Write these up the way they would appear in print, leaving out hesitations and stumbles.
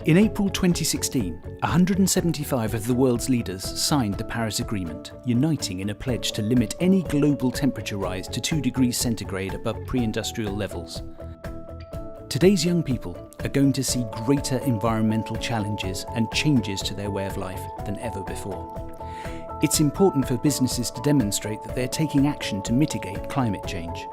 In April 2016, 175 of the world's leaders signed the Paris Agreement, uniting in a pledge to limit any global temperature rise to 2 degrees centigrade above pre-industrial levels. Today's young people are going to see greater environmental challenges and changes to their way of life than ever before. It's important for businesses to demonstrate that they're taking action to mitigate climate change.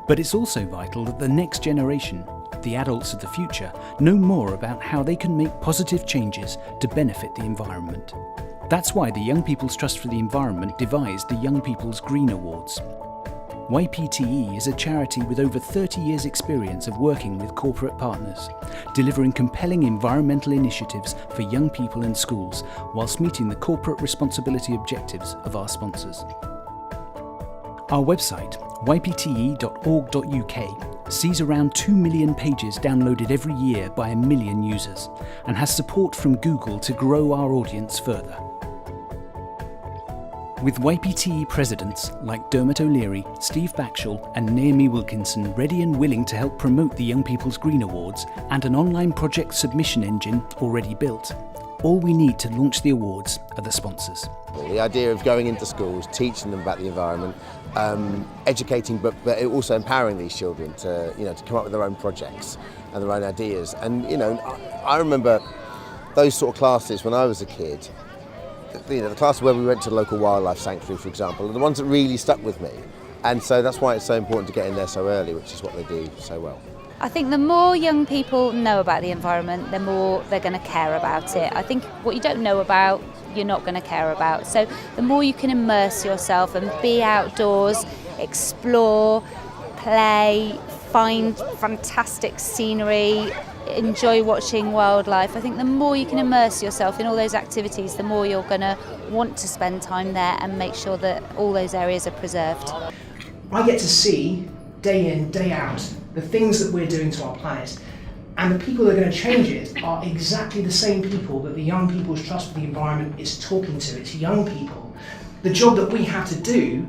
But it's also vital that the next generation, the adults of the future, know more about how they can make positive changes to benefit the environment. That's why the Young People's Trust for the Environment devised the Young People's Green Awards. YPTE is a charity with over 30 years' experience of working with corporate partners, delivering compelling environmental initiatives for young people and schools, whilst meeting the corporate responsibility objectives of our sponsors. Our website, ypte.org.uk, sees around 2 million pages downloaded every year by 1 million users, and has support from Google to grow our audience further. With YPTE presidents like Dermot O'Leary, Steve Backshall and Naomi Wilkinson ready and willing to help promote the Young People's Green Awards and an online project submission engine already built, all we need to launch the awards are the sponsors. The idea of going into schools, teaching them about the environment, educating but also empowering these children to come up with their own projects and their own ideas. And I remember those sort of classes when I was a kid. The classes where we went to the local wildlife sanctuary, for example, are the ones that really stuck with me. And so that's why it's so important to get in there so early, which is what they do so well. I think the more young people know about the environment, the more they're going to care about it. I think what you don't know about, you're not going to care about. So the more you can immerse yourself and be outdoors, explore, play, find fantastic scenery, enjoy watching wildlife. I think the more you can immerse yourself in all those activities, the more you're going to want to spend time there and make sure that all those areas are preserved. I get to see, day in, day out, the things that we're doing to our planet, and the people that are going to change it are exactly the same people that the Young People's Trust for the Environment is talking to. It's young people. The job that we have to do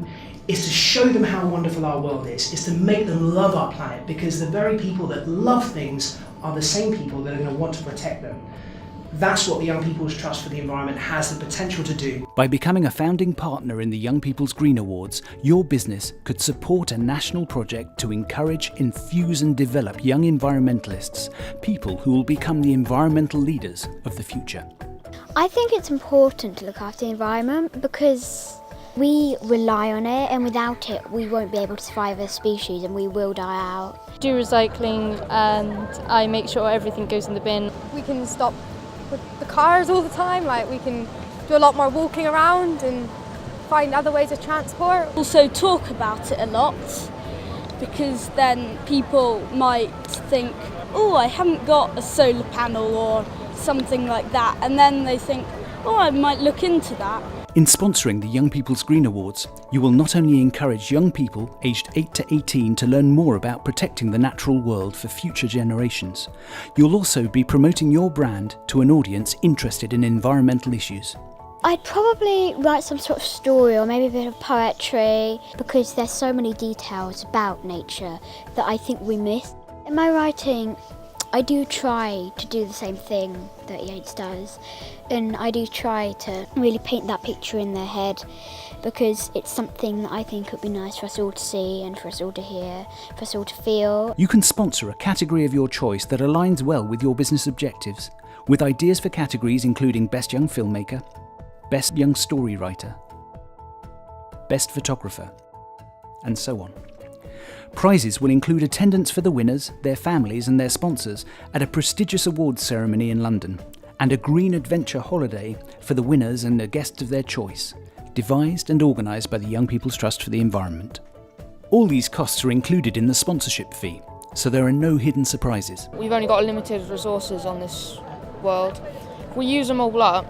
is to show them how wonderful our world is to make them love our planet, because the very people that love things are the same people that are going to want to protect them. That's what the Young People's Trust for the Environment has the potential to do. By becoming a founding partner in the Young People's Green Awards, your business could support a national project to encourage, infuse and develop young environmentalists, people who will become the environmental leaders of the future. I think it's important to look after the environment because we rely on it, and without it we won't be able to survive as a species and we will die out. Do recycling and I make sure everything goes in the bin. We can stop with the cars all the time, we can do a lot more walking around and find other ways of transport. Also talk about it a lot, because then people might think, oh, I haven't got a solar panel or something like that, and then they think, oh, I might look into that. In sponsoring the Young People's Green Awards, you will not only encourage young people aged 8 to 18 to learn more about protecting the natural world for future generations, you'll also be promoting your brand to an audience interested in environmental issues. I'd probably write some sort of story or maybe a bit of poetry, because there's so many details about nature that I think we miss. In my writing, I do try to do the same thing that Yates does, and I do try to really paint that picture in their head, because it's something that I think would be nice for us all to see and for us all to hear, for us all to feel. You can sponsor a category of your choice that aligns well with your business objectives, with ideas for categories including Best Young Filmmaker, Best Young Story Writer, Best Photographer, and so on. Prizes will include attendance for the winners, their families and their sponsors at a prestigious awards ceremony in London, and a green adventure holiday for the winners and a guest of their choice, devised and organised by the Young People's Trust for the Environment. All these costs are included in the sponsorship fee, so there are no hidden surprises. We've only got limited resources on this world. If we use them all up,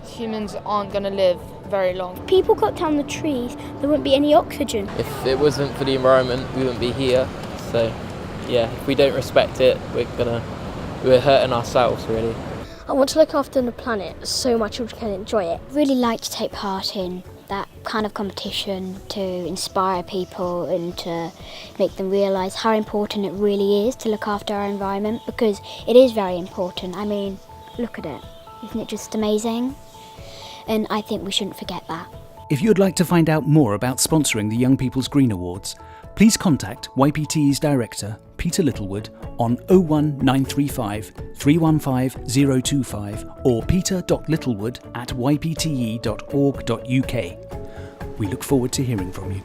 humans aren't going to live very long. If people cut down the trees, there wouldn't be any oxygen. If it wasn't for the environment, we wouldn't be here. So, yeah, if we don't respect it, we're hurting ourselves, really. I want to look after the planet so my children can enjoy it. I really like to take part in that kind of competition to inspire people and to make them realise how important it really is to look after our environment, because it is very important. I mean, look at it. Isn't it just amazing? And I think we shouldn't forget that. If you'd like to find out more about sponsoring the Young People's Green Awards, please contact YPTE's director, Peter Littlewood, on 01935 315 025 or peter.littlewood@ypte.org.uk. We look forward to hearing from you.